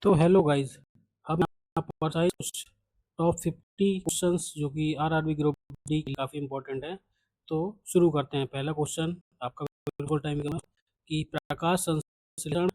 तो hello guys. अब यहाँ पर सारे कुछ टॉप 50 क्वेश्चंस जो कि आरआरबी ग्रुप डी के काफ़ी इंपॉर्टेंट है। तो शुरू करते हैं। पहला क्वेश्चन आपका बिल्कुल टाइम का कि प्रकाश संश्लेषण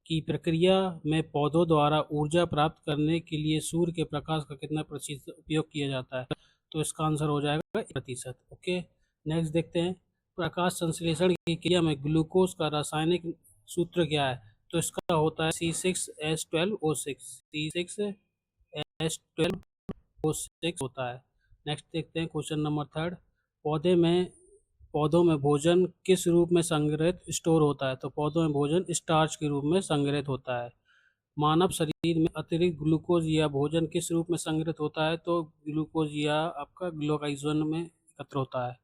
की प्रक्रिया में पौधों द्वारा ऊर्जा प्राप्त करने के लिए सूर्य के प्रकाश का कितना प्रतिशत उपयोग किया जाता है। तो इसका आंसर हो जाएगा 1%। ओके, नेक्स्ट देखते हैं। प्रकाश संश्लेषण की क्रिया में ग्लूकोज का रासायनिक सूत्र क्या है। तो इसका होता है C6H12O6। C6H12O6 होता है। नेक्स्ट देखते हैं क्वेश्चन नंबर थर्ड। पौधों में भोजन किस रूप में संग्रहित स्टोर होता है। तो पौधों में भोजन स्टार्च के रूप में संग्रहित होता है। मानव शरीर में अतिरिक्त ग्लूकोज या भोजन किस रूप में संग्रहित होता है। तो ग्लूकोज या आपका ग्लूकोजन में एकत्र होता है।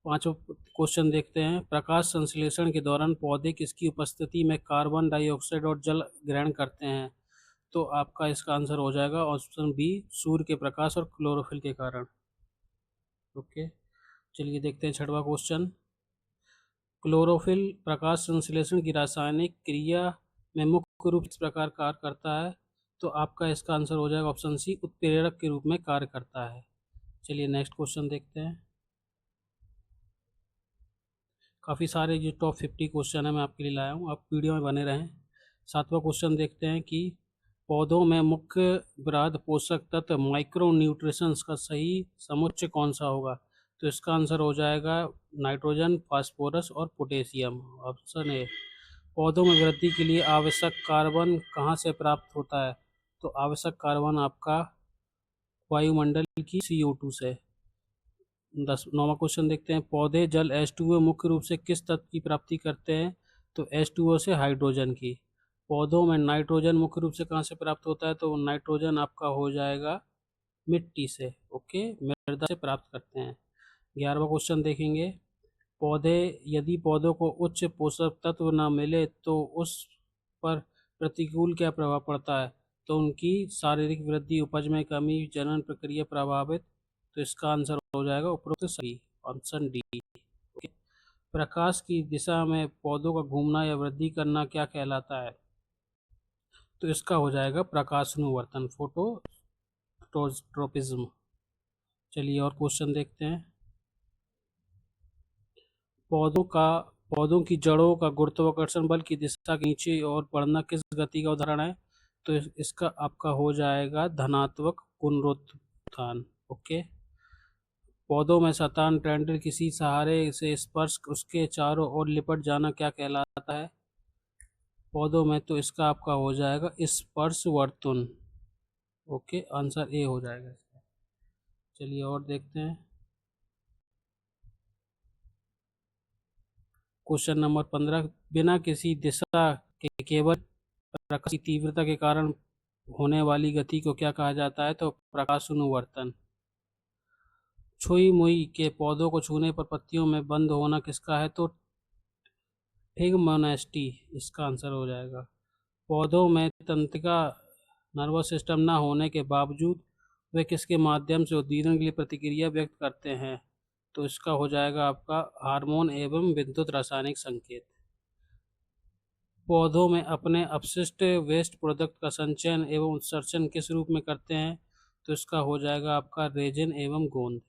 पांचवा क्वेश्चन देखते हैं। प्रकाश संश्लेषण के दौरान पौधे किसकी उपस्थिति में कार्बन डाइऑक्साइड और जल ग्रहण करते हैं। तो आपका इसका आंसर हो जाएगा ऑप्शन बी, सूर्य के प्रकाश और क्लोरोफिल के कारण। ओके, चलिए देखते हैं छठवां क्वेश्चन। क्लोरोफिल प्रकाश संश्लेषण की रासायनिक क्रिया में मुख्य रूप से इस प्रकार कार्य करता है। तो आपका इसका आंसर हो जाएगा ऑप्शन सी, उत्प्रेरक के रूप में कार्य करता है। चलिए नेक्स्ट क्वेश्चन देखते हैं। काफ़ी सारे जो टॉप 50 क्वेश्चन है मैं आपके लिए लाया हूँ, आप वीडियो में बने रहें। सातवां क्वेश्चन देखते हैं कि पौधों में मुख्य वृहद पोषक तत्व माइक्रो न्यूट्रिशंस का सही समुच्चय कौन सा होगा। तो इसका आंसर हो जाएगा नाइट्रोजन, फास्फोरस और पोटेशियम। Option A. पौधों में वृद्धि के लिए आवश्यक कार्बन कहाँ से प्राप्त होता है। तो आवश्यक कार्बन आपका वायुमंडल की CO2 से। 9वां क्वेश्चन देखते हैं। पौधे जल H2O मुख्य रूप से किस तत्व की प्राप्ति करते हैं। तो H2O से हाइड्रोजन की। पौधों में नाइट्रोजन मुख्य रूप से कहाँ से प्राप्त होता है। तो नाइट्रोजन आपका हो जाएगा मिट्टी से। ओके, मृदा से प्राप्त करते हैं। 11वां क्वेश्चन देखेंगे। यदि पौधों को उच्च पोषक तत्व न मिले तो उस पर प्रतिकूल क्या प्रभाव पड़ता है। तो उनकी शारीरिक वृद्धि, उपज में कमी, जनन प्रक्रिया प्रभावित। तो इसका आंसर हो जाएगा उपरोक्त सही, ऑप्शन डी। प्रकाश की दिशा में पौधों का घूमना या वृद्धि करना क्या कहलाता है। तो इसका हो जाएगा प्रकाशानुवर्तन, फोटोट्रोपिज्म। चलिए और क्वेश्चन देखते हैं। पौधों की जड़ों का गुरुत्वाकर्षण बल की दिशा के नीचे और बढ़ना किस गति का उदाहरण है। तो इसका आपका हो जाएगा धनात्मक पुनरुत्थान। ओके, पौधों में सतान टेंडर किसी सहारे से स्पर्श उसके चारों ओर लिपट जाना क्या कहलाता है। पौधों में तो इसका आपका हो जाएगा स्पर्श वर्तुन। ओके, आंसर ए हो जाएगा इसका। चलिए और देखते हैं। Question number 15। बिना किसी दिशा के केवल प्रकाश की तीव्रता के कारण होने वाली गति को क्या कहा जाता है। तो प्रकाशानुवर्तन। छुई मुई के पौधों को छूने पर पत्तियों में बंद होना किसका है। तो फिगमोनेस्टी इसका आंसर हो जाएगा। पौधों में तंत्रिका नर्वस सिस्टम न होने के बावजूद वे किसके माध्यम से उद्दीपन के लिए प्रतिक्रिया व्यक्त करते हैं। तो इसका हो जाएगा आपका हार्मोन एवं विद्युत रासायनिक संकेत। पौधों में अपने अपशिष्ट वेस्ट प्रोडक्ट का संचयन एवं उत्सर्जन किस रूप में करते हैं। तो इसका हो जाएगा आपका रेजिन एवं गोंद।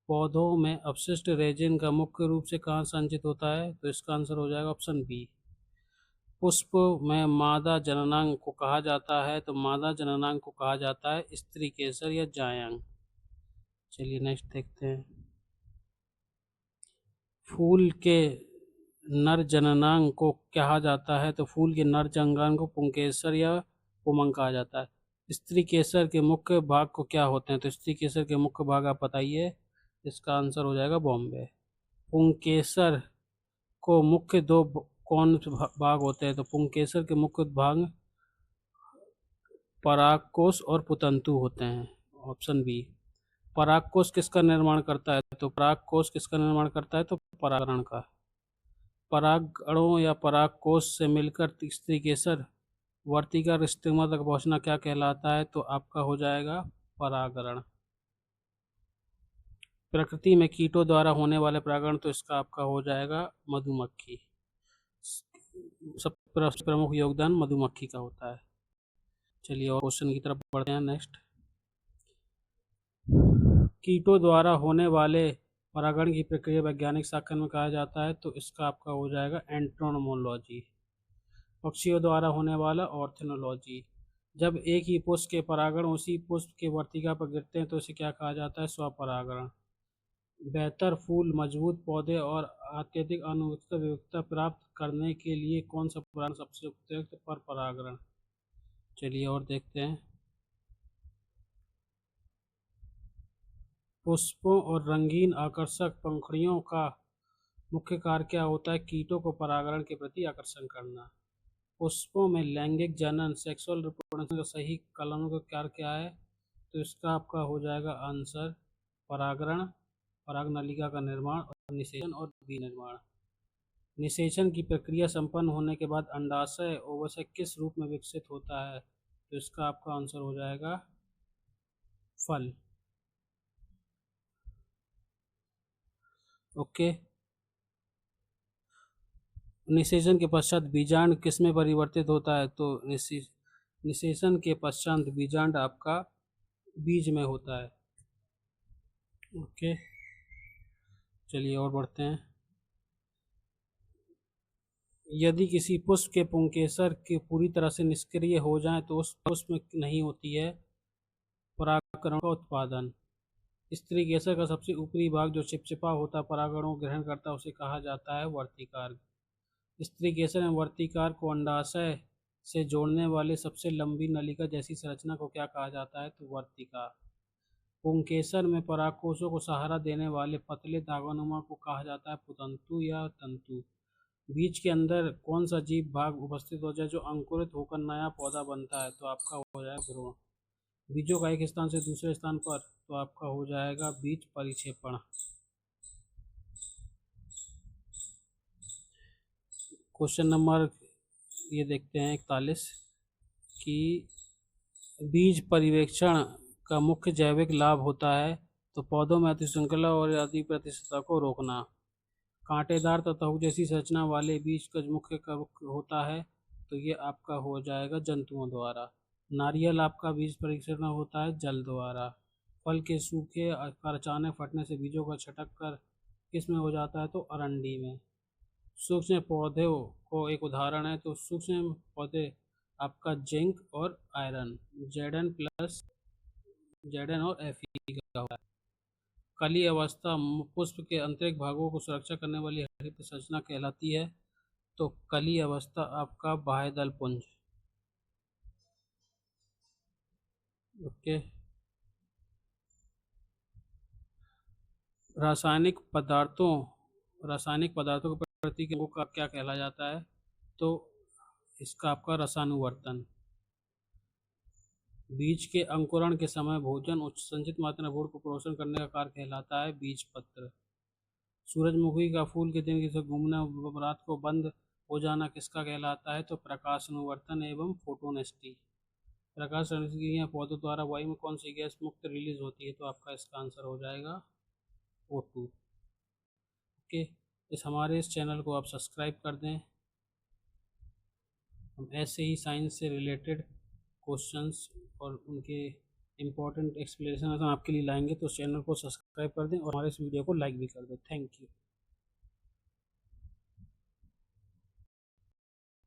पौधों में अपशिष्ट रेजिन का मुख्य रूप से कहाँ संचित होता है। तो इसका आंसर हो जाएगा ऑप्शन बी। पुष्प में मादा जननांग को कहा जाता है। तो मादा जननांग को कहा जाता है स्त्री केसर या जायंग। चलिए नेक्स्ट देखते हैं। फूल के नर जननांग को कहा जाता है। तो फूल के नर जननांग को पुंकेसर या पुमंग कहा जाता है। स्त्री केसर के मुख्य भाग को क्या होते हैं। तो स्त्री केसर के मुख्य भाग आप बताइए। इसका आंसर हो जाएगा बॉम्बे। पुंकेसर को मुख्य दो कौन भाग होते हैं। तो पुंकेसर के मुख्य भाग परागकोश और पुतंतु होते हैं। Option B. परागकोश किसका निर्माण करता है। तो परागकोश किसका निर्माण करता है। तो परागण का। परागणों या परागकोश से मिलकर स्त्री केसर वर्तिका स्टिग्मा तक पहुंचना क्या कहलाता है। तो आपका हो जाएगा परागण। प्रकृति में कीटों द्वारा होने वाले परागण। तो इसका आपका हो जाएगा मधुमक्खी। सब प्रमुख योगदान मधुमक्खी का होता है। चलिए और क्वेश्चन की तरफ बढ़ते हैं। नेक्स्ट, कीटों द्वारा होने वाले परागण की प्रक्रिया वैज्ञानिक शाखा में कहा जाता है, तो इसका आपका हो जाएगा एंटोनोमोलॉजी। पक्षियों द्वारा होने वाला ऑर्थिनोलॉजी। जब एक ही पुष्प के परागण उसी पुष्प के वर्तिका पर गिरते हैं तो इसे क्या कहा जाता है? स्वपरागण। बेहतर फूल, मजबूत पौधे और अत्यधिक अनुत्तर विविधता प्राप्त करने के लिए कौन सा परागण सबसे उपयुक्त? पर परागण। चलिए और देखते हैं। पुष्पों और रंगीन आकर्षक पंखुड़ियों का मुख्य कार्य क्या होता है? कीटों को परागण के प्रति आकर्षण करना। पुष्पों में लैंगिक जनन, सेक्सुअल रिप्रोडक्शन का सही कलनों का कार्य क्या है? तो इसका आपका हो जाएगा आंसर परागण, पराग नलिका का निर्माण और निषेचन और विनिर्माण। निषेचन की प्रक्रिया संपन्न होने के बाद अंडाशय ओवशय किस रूप में विकसित होता है? तो इसका आपका आंसर हो जाएगा फल। ओके। निषेचन के पश्चात बीजांड किस में परिवर्तित होता है? तो निषेचन के पश्चात बीजांड आपका बीज में होता है। ओके, चलिए और बढ़ते हैं। यदि किसी पुष्प के पुंकेसर के पूरी तरह से निष्क्रिय हो जाएं तो उस पुष्प में नहीं होती है परागकण का उत्पादन। स्त्री केसर का सबसे ऊपरी भाग जो चिपचिपा होता परागणों को ग्रहण करता है उसे कहा जाता है वर्तिकार। स्त्री केसर एवं वर्तिकार को अंडाशय से जोड़ने वाले सबसे लंबी नलिका जैसी संरचना को क्या कहा जाता है? तो वर्तिका। पुंकेसर में परागकोशों को सहारा देने वाले पतले धागानुमा को कहा जाता है पुतंतु या तंतु। बीज के अंदर कौन सा जीव भाग उपस्थित हो जाए जो अंकुरित होकर नया पौधा बनता है? तो आपका हो जाएगा भ्रूण। बीजों का एक स्थान से दूसरे स्थान पर, तो आपका हो जाएगा बीज परिक्षेपण। क्वेश्चन नंबर ये देखते हैं 41 कि बीज परिवेक्षण का मुख्य जैविक लाभ होता है, तो पौधों में अतिश्रृंखला और अति प्रतिशतता को रोकना। कांटेदार तथा हुक जैसी संरचना वाले बीज का मुख्य होता है, तो ये आपका हो जाएगा जंतुओं द्वारा। नारियल आपका बीज परीक्षण होता है जल द्वारा। फल के सूखे अचानक फटने से बीजों का छटक कर किस में हो जाता है? तो अरंडी में। सूक्ष्म पौधों को एक उदाहरण है, तो सूक्ष्म पौधे आपका जिंक और आयरन, Zn और Fe का होता है। कली अवस्था पुष्प के आंतरिक भागों को सुरक्षा करने वाली हरित संरचना कहलाती है, तो कली अवस्था आपका बाह्यदल पुंज। ओके। रासायनिक पदार्थों के प्रतीक का क्या कहला जाता है? तो इसका आपका रसानुवर्तन। बीज के अंकुरण के समय भोजन उच्च संचित मात्रा में भूण को पोषण करने का कार्य कहलाता है बीज पत्र। सूरजमुखी का फूल के दिन से घूमना रात को बंद हो जाना किसका कहलाता है? तो प्रकाशानुवर्तन एवं फोटोनेस्टी। प्रकाश संश्लेषण पौधों द्वारा वायु में कौन सी गैस मुक्त रिलीज होती है? तो आपका इसका आंसर हो जाएगा O2। ओके, हमारे इस चैनल को आप सब्सक्राइब कर दें। हम ऐसे ही साइंस से रिलेटेड क्वेश्चंस और उनके इम्पोर्टेंट एक्सप्लेनेशन आपके लिए लाएंगे, तो चैनल को सब्सक्राइब कर दें और हमारे इस वीडियो को लाइक भी कर दें। Thank you.